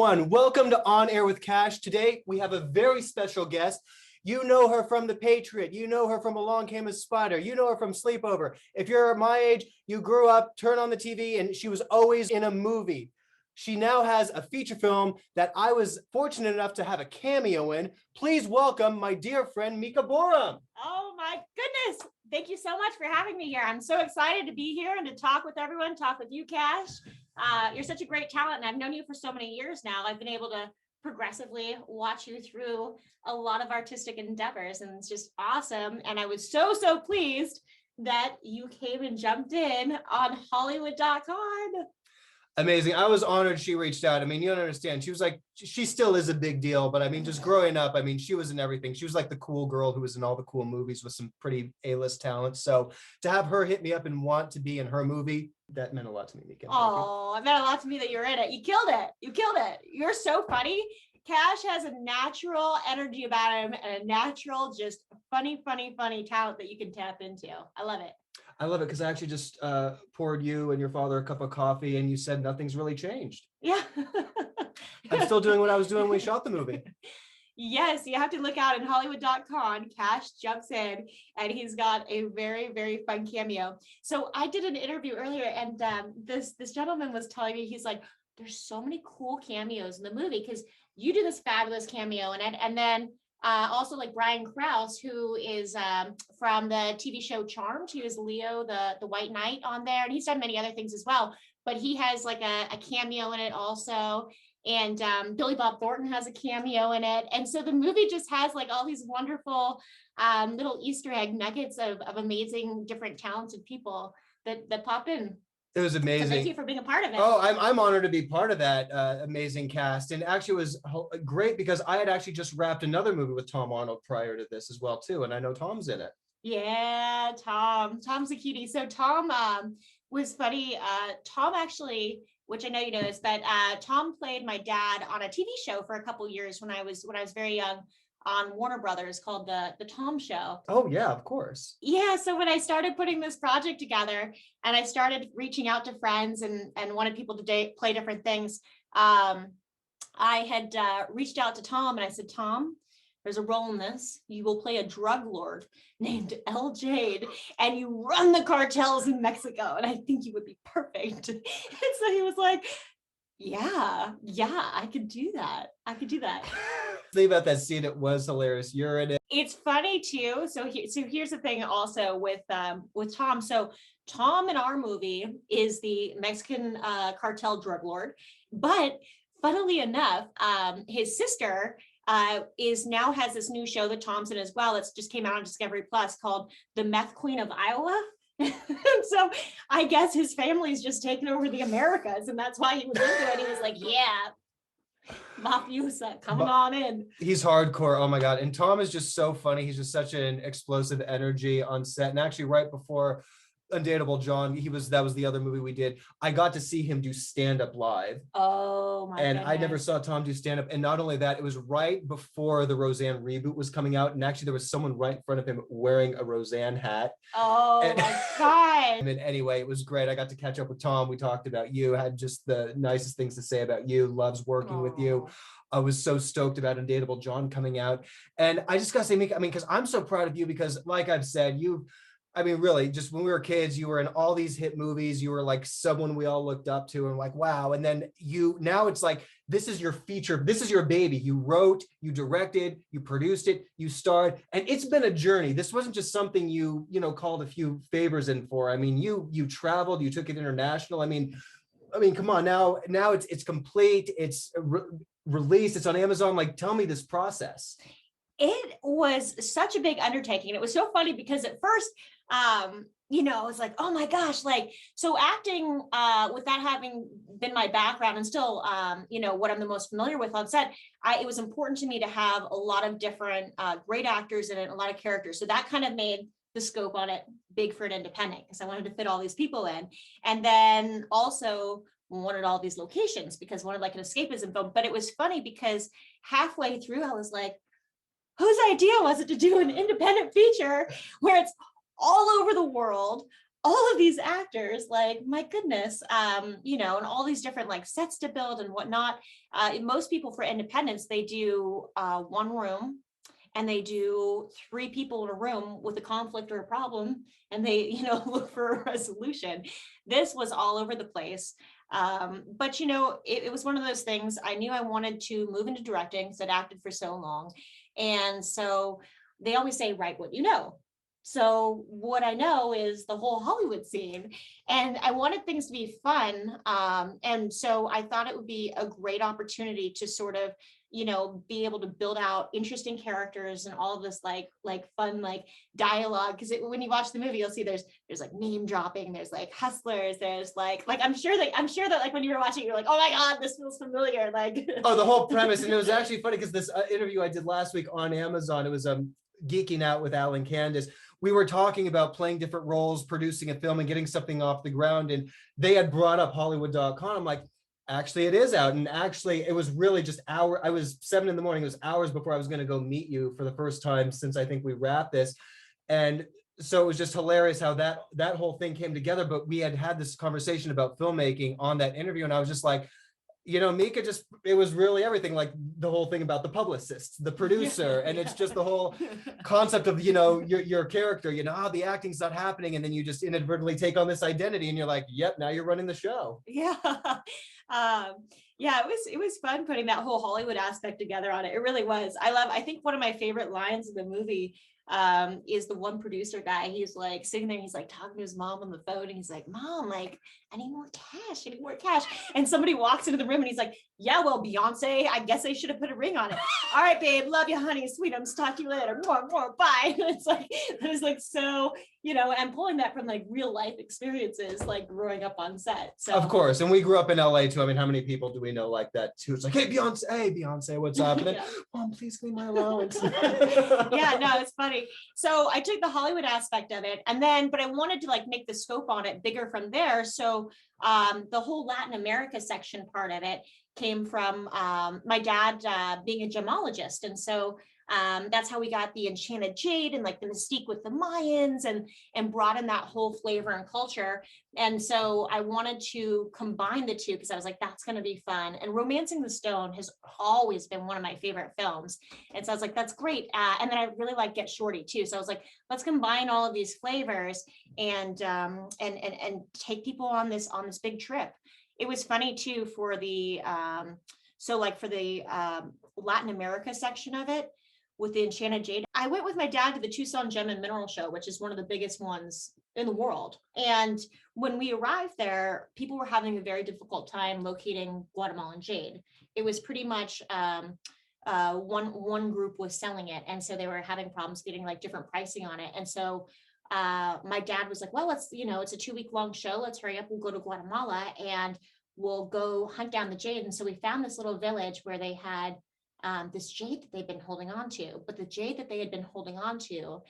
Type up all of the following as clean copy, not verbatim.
everyone. Welcome to On Air with Kash. Today, we have a very special guest. You know her from The Patriot. You know her from Along Came a Spider. You know her from Sleepover. If you're my age, you grew up, turn on the TV, and she was always in a movie. She now has a feature film that I was fortunate enough to have a cameo in. Please welcome my dear friend, Mika Boorem. Oh my goodness. Thank you so much for having me here. I'm so excited to be here and to talk with everyone, talk with you, Kash. You're such a great talent, and I've known you for so many years now. I've been able to progressively watch you through a lot of artistic endeavors, and it's just awesome. And I was so pleased that you came and jumped in on Hollywood.con. Amazing. I was honored she reached out. I mean, you don't understand. She was like, she still is a big deal, but I mean, just growing up, I mean, she was in everything. She was like the cool girl who was in all the cool movies with some pretty A-list talent. So to have her hit me up and want to be in her movie, that meant a lot to me, Mika. Oh, it meant a lot to me that you're in it. You killed it. You killed it. You're so funny. Kash has a natural energy about him and a natural, just funny talent that you can tap into. I love it. I love it because I actually just poured you and your father a cup of coffee and you said nothing's really changed. Yeah. I'm still doing what I was doing when we shot the movie. Yes, you have to look out in Hollywood.con. Kash jumps in and he's got a very fun cameo. So I did an interview earlier and this gentleman was telling me, he's like, there's so many cool cameos in the movie because you do this fabulous cameo in it. And then also like Brian Krause, who is from the TV show Charmed. He was Leo, the White Knight on there, and he's done many other things as well. But he has like a cameo in it also. And Billy Bob Thornton has a cameo in it. And so the movie just has like all these wonderful little Easter egg nuggets of amazing, different talented people that pop in. It was amazing. So thank you for being a part of it. Oh, I'm honored to be part of that amazing cast. And actually it was great because I had actually just wrapped another movie with Tom Arnold prior to this as well too. And I know Tom's in it. Yeah, Tom's a cutie. So Tom was funny. Tom actually, which I know you know this, but Tom played my dad on a TV show for a couple years when I was very young on Warner Brothers called the Tom Show. Oh yeah, of course. Yeah, so when I started putting this project together and I started reaching out to friends and wanted people to play different things, I had reached out to Tom and I said, Tom, there's a role in this. You will play a drug lord named El Jade and you run the cartels in Mexico and I think you would be perfect. And so he was like, yeah, I could do that. Think about that scene. It was hilarious. You're in it. It's funny too. So here's the thing also with Tom. So Tom in our movie is the Mexican cartel drug lord, but funnily enough, his sister has this new show that Tom's in as well. It's just came out on Discovery Plus called The Meth Queen of Iowa. So I guess his family's just taken over the Americas, and that's why he was into it. He was like, yeah, Mafiosa, coming on in. He's hardcore. Oh my God. And Tom is just so funny. He's just such an explosive energy on set. And actually right before Undateable John, that was the other movie we did. I got to see him do stand-up live. Oh my And goodness. I never saw Tom do stand-up. And not only that, it was right before the Roseanne reboot was coming out. And actually there was someone right in front of him wearing a Roseanne hat. Oh my God. And anyway, it was great. I got to catch up with Tom. We talked about you, had just the nicest things to say about you, loves working with you. I was so stoked about Undateable John coming out. And I just gotta say, Mika, because I'm so proud of you because like I've said, really, just when we were kids, you were in all these hit movies. You were like someone we all looked up to and like, wow. And then now it's like, this is your feature. This is your baby. You wrote, you directed, you produced it, you starred, and it's been a journey. This wasn't just something you called a few favors in for. I mean, you traveled, you took it international. I mean, come on, now it's complete. It's released. It's on Amazon. Like, tell me this process. It was such a big undertaking. It was so funny because at first, I was like, oh my gosh, like, so acting, with that having been my background and still, what I'm the most familiar with on set, it was important to me to have a lot of different great actors in it, a lot of characters. So that kind of made the scope on it big for an independent because I wanted to fit all these people in. And then also wanted all these locations because wanted like an escapism film. But it was funny because halfway through, I was like, whose idea was it to do an independent feature where it's all over the world, all of these actors, like, my goodness, and all these different like sets to build and whatnot. Most people for independence, they do one room, and they do 3 people in a room with a conflict or a problem, and they, look for a resolution. This was all over the place. But it was one of those things. I knew I wanted to move into directing because I'd acted for so long. And so they always say, write what you know. So what I know is the whole Hollywood scene, and I wanted things to be fun. And so I thought it would be a great opportunity to sort of, be able to build out interesting characters and all of this like fun, like dialogue. Cause when you watch the movie, you'll see there's like name dropping, there's like hustlers, there's like, I'm sure that like when you were watching, you're like, oh my God, this feels familiar. Like, oh, the whole premise. And it was actually funny because this interview I did last week on Amazon, it was Geeking Out with Al and Candace. We were talking about playing different roles, producing a film and getting something off the ground. And they had brought up Hollywood.con. I'm like, actually, it is out. And actually, it was really just I was 7 a.m. It was hours before I was going to go meet you for the first time since I think we wrapped this. And so it was just hilarious how that whole thing came together. But we had this conversation about filmmaking on that interview. And I was just like, Mika it was really everything, like the whole thing about the publicist, the producer, and it's just the whole concept of, your character, the acting's not happening. And then you just inadvertently take on this identity and you're like, yep, now you're running the show. Yeah. It was fun putting that whole Hollywood aspect together on it. It really was. I think one of my favorite lines in the movie is the one producer guy. He's like sitting there, he's like talking to his mom on the phone, and he's like, Mom, like, I need more cash. And somebody walks into the room and he's like, yeah, well, Beyonce, I guess I should have put a ring on it. All right, babe, love you, honey, sweet, I'm talk to you later. More, bye. It's like so, and pulling that from like real life experiences, like growing up on set. So of course, and we grew up in LA too. I mean, how many people do we know like that too? It's like, hey, Beyonce, what's up? And then, Mom, please clean my allowance. Yeah, no, it's funny. So I took the Hollywood aspect of it, but I wanted to like make the scope on it bigger from there. So the whole Latin America section part of it came from my dad being a gemologist. And so that's how we got the enchanted jade and like the mystique with the Mayans and brought in that whole flavor and culture. And so I wanted to combine the two because I was like, that's going to be fun. And Romancing the Stone has always been one of my favorite films. And so I was like, that's great. And then I really like Get Shorty too. So I was like, let's combine all of these flavors and take people on this big trip. It was funny too for the Latin America section of it with the Enchanted Jade. I went with my dad to the Tucson Gem and Mineral Show, which is one of the biggest ones in the world. And when we arrived there, people were having a very difficult time locating Guatemalan jade. It was pretty much one group was selling it, and so they were having problems getting like different pricing on it. And so my dad was like, well, let's, it's a 2-week long show. Let's hurry up. We'll go to Guatemala and we'll go hunt down the jade. And so we found this little village where they had this jade that they'd been holding on to, but the jade that they had been holding on to,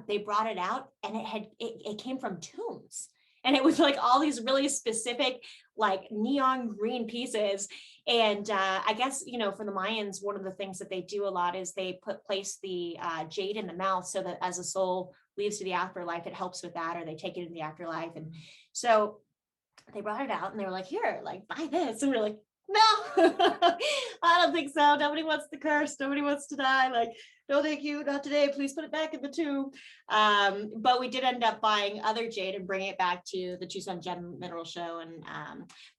they brought it out and it came from tombs. And it was like all these really specific, like neon green pieces. And I guess, for the Mayans, one of the things that they do a lot is they place the jade in the mouth so that as a soul leaves to the afterlife, it helps with that, or they take it in the afterlife. And so they brought it out and they were like, here, like, buy this. And we're like, no, I don't think so. Nobody wants the curse. Nobody wants to die. Like, no, thank you. Not today. Please put it back in the tube. But we did end up buying other jade and bringing it back to the Tucson Gem Mineral Show. And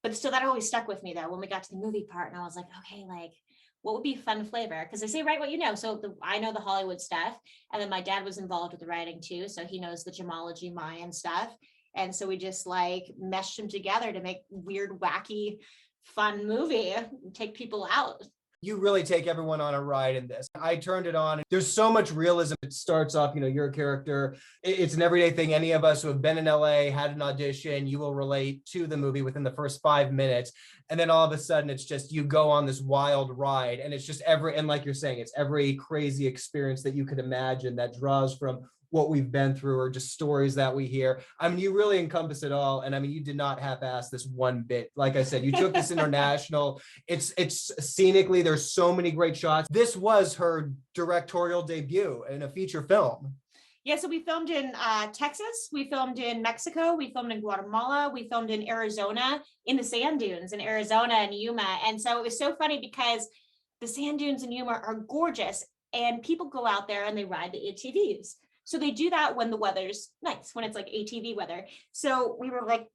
but still, that always stuck with me though. When we got to the movie part, and I was like, okay, like, what would be fun flavor? Because they say write what you know. So I know the Hollywood stuff, and then my dad was involved with the writing too, so he knows the gemology Mayan stuff. And so we just like meshed them together to make weird, wacky, fun movie, take people out. You really take everyone on a ride in this. I turned it on. There's so much realism. It starts off, you're a character. It's an everyday thing. Any of us who have been in LA, had an audition, you will relate to the movie within the first 5 minutes. And then all of a sudden, it's just, you go on this wild ride. And it's just and like you're saying, it's every crazy experience that you could imagine that draws from what we've been through or just stories that we hear. I mean, you really encompass it all. And I mean, you did not half-ass this one bit. Like I said, you took this international. It's scenically, there's so many great shots. This was her directorial debut in a feature film. Yeah, so we filmed in Texas, we filmed in Mexico, we filmed in Guatemala, we filmed in Arizona, in the sand dunes in Arizona and Yuma. And so it was so funny because the sand dunes in Yuma are gorgeous, and people go out there and they ride the ATVs. So they do that when the weather's nice, when it's like ATV weather. So we were like,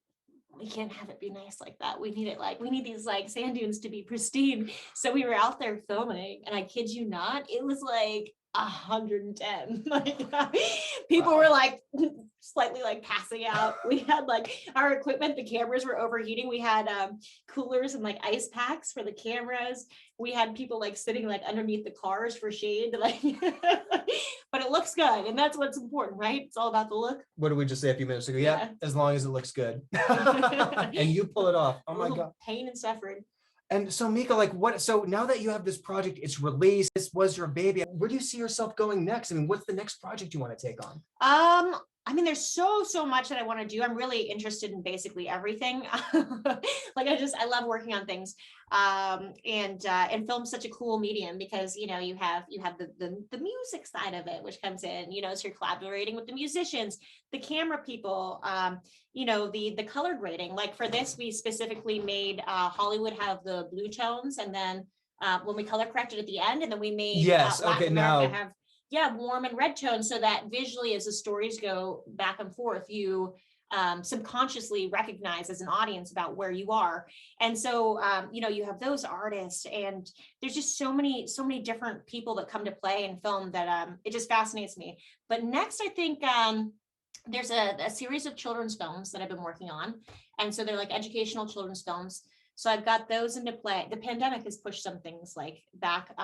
we can't have it be nice like that. We need it we need these like sand dunes to be pristine. So we were out there filming, and I kid you not, it was like 110. Like people were like slightly like passing out. We had like our equipment, the cameras were overheating. We had coolers and like ice packs for the cameras. We had people like sitting like underneath the cars for shade, like but it looks good, and that's what's important, right? It's all about the look. What did we just say a few minutes ago? Yeah, as long as it looks good. And you pull it off. Oh my God. Pain and suffering. And so Mika, like so now that you have this project, it's released, this was your baby, where do you see yourself going next? I mean, what's the next project you want to take on? I mean, there's so much that I want to do. I'm really interested in basically everything. Like I love working on things. And film's such a cool medium because, you know, you have the music side of it, which comes in, you know, so you're collaborating with the musicians, the camera people, you know, the color grading. Like for this, we specifically made Hollywood have the blue tones, and then when we color corrected at the end, and then we made Latin America have warm and red tones, so that visually as the stories go back and forth, you subconsciously recognize as an audience about where you are. And so you know, you have those artists, and there's just so many different people that come to play in film that it just fascinates me. But next, I think there's a series of children's films that I've been working on, and so they're like educational children's films. So I've got those into play. The pandemic has pushed some things like back.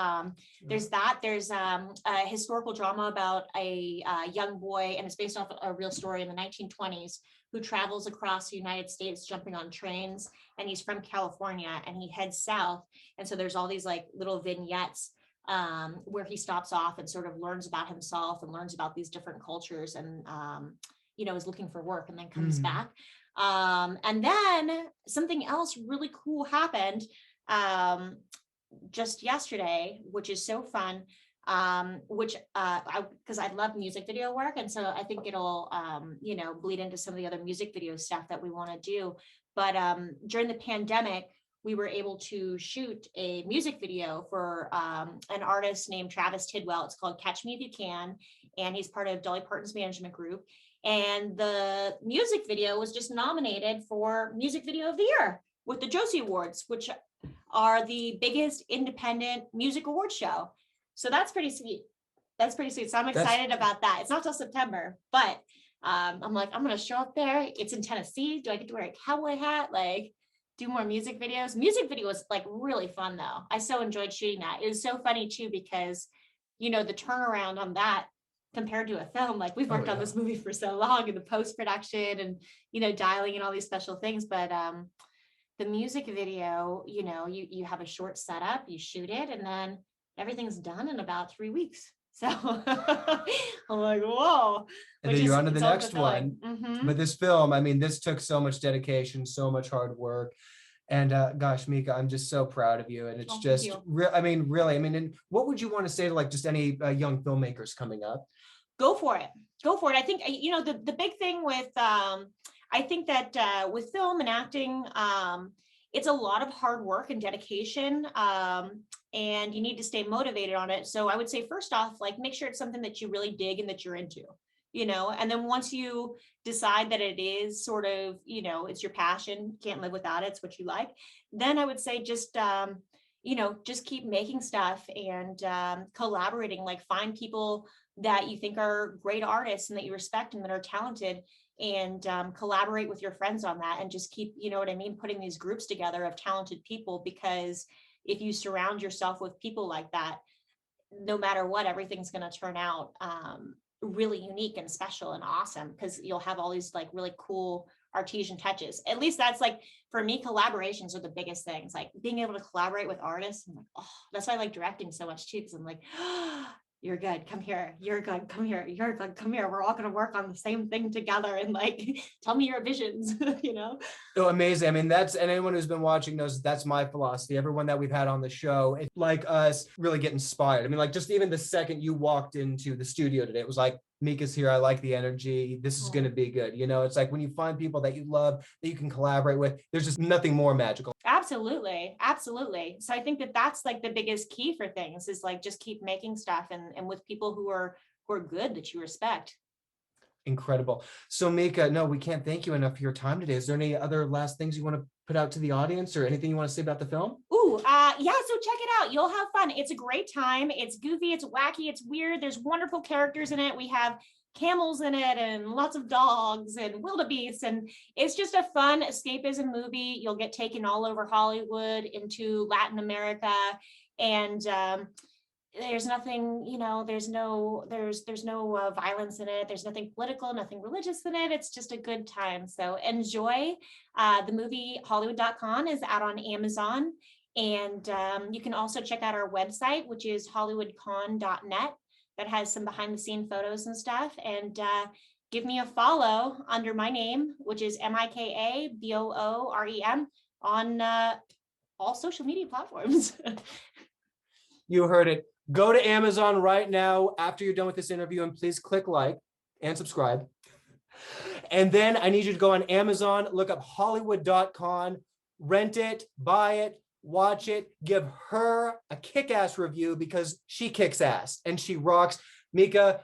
There's a historical drama about a young boy, and it's based off a real story in the 1920s, who travels across the United States jumping on trains, and he's from California and he heads south. And so there's all these like little vignettes where he stops off and sort of learns about himself and learns about these different cultures, and you know, is looking for work and then comes back. And then something else really cool happened just yesterday, which is so fun, because I love music video work. And so I think it'll, you know, bleed into some of the other music video stuff that we want to do. But during the pandemic, we were able to shoot a music video for an artist named Travis Tidwell. It's called Catch Me If You Can, and he's part of Dolly Parton's management group. And the music video was just nominated for Music Video of the Year with the Josie Awards, which are the biggest independent music award show. So that's pretty sweet. So I'm excited about that. It's not till September, but I'm like, I'm going to show up there. It's in Tennessee. Do I get to wear a cowboy hat? Like, do more music videos? Music video was like really fun though. I so enjoyed shooting that. It was so funny too, because, you know, the turnaround on that compared to a film, like we've worked on this movie for so long, and the post-production and, you know, dialing in all these special things. But the music video, you know, you have a short setup, you shoot it, and then everything's done in about 3 weeks. So I'm like, whoa. And then you're on to the next one. But this film, I mean, this took so much dedication, so much hard work. And gosh, Mika, I'm just so proud of you. And it's just, I mean, really, I mean, and what would you want to say to like just any young filmmakers coming up? Go for it. I think, you know, the big thing with, I think that with film and acting, it's a lot of hard work and dedication, and you need to stay motivated on it. So I would say, first off, like make sure it's something that you really dig and that you're into, you know, and then once you decide that it is sort of, you know, it's your passion, can't live without it, it's what you like, then I would say just, you know, just keep making stuff and collaborating, like find people that you think are great artists and that you respect and that are talented, and collaborate with your friends on that, and just keep, you know what I mean, putting these groups together of talented people, because if you surround yourself with people like that, no matter what, everything's going to turn out really unique and special and awesome, because you'll have all these like really cool artesian touches. At least that's like, for me, collaborations are the biggest things, like being able to collaborate with artists. I'm like, oh, that's why I like directing so much too, because I'm like, oh, you're good, come here, you're good, come here, you're good, come here, we're all going to work on the same thing together, and like tell me your visions. You know, oh, amazing. I mean, that's, and anyone who's been watching knows that's my philosophy. Everyone that we've had on the show, it's like us, really get inspired. I mean, like just even the second you walked into the studio today, it was like, Mika's here. I like the energy. This is going to be good. You know, it's like when you find people that you love, that you can collaborate with, there's just nothing more magical. Absolutely. Absolutely. So I think that that's like the biggest key for things is like, just keep making stuff and with people who are good that you respect. Incredible. So Mika, no, we can't thank you enough for your time today. Is there any other last things you want to put out to the audience or anything you want to say about the film? Yeah, so check it out. You'll have fun. It's a great time. It's goofy, it's wacky, it's weird. There's wonderful characters in it. We have camels in it and lots of dogs and wildebeests, and it's just a fun escapism movie. You'll get taken all over Hollywood, into Latin America, and there's nothing, you know, there's no violence in it. There's nothing political, nothing religious in it. It's just a good time. So enjoy. The movie Hollywood.con is out on Amazon. And you can also check out our website, which is Hollywood.con.net. That has some behind the scene photos and stuff. And give me a follow under my name, which is Mika Boorem, on all social media platforms. You heard it. Go to Amazon right now after you're done with this interview, and please click like and subscribe. And then I need you to go on Amazon, look up Hollywood.con, rent it, buy it, watch it, give her a kick-ass review because she kicks ass and she rocks. Mika,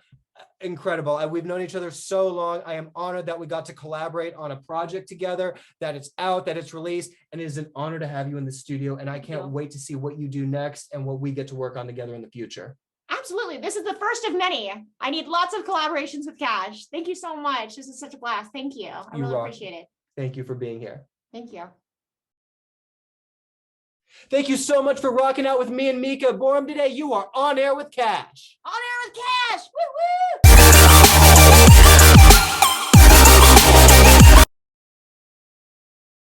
incredible. We've known each other so long. I am honored that we got to collaborate on a project together, that it's out, that it's released, and it is an honor to have you in the studio. And I can't wait to see what you do next and what we get to work on together in the future. Absolutely. This is the first of many. I need lots of collaborations with Kash. Thank you so much. This is such a blast. Thank you. I really appreciate it. Thank you for being here. Thank you. Thank you so much for rocking out with me and Mika Boorem today. You are on air with Kash. On air with Kash. Woo woo.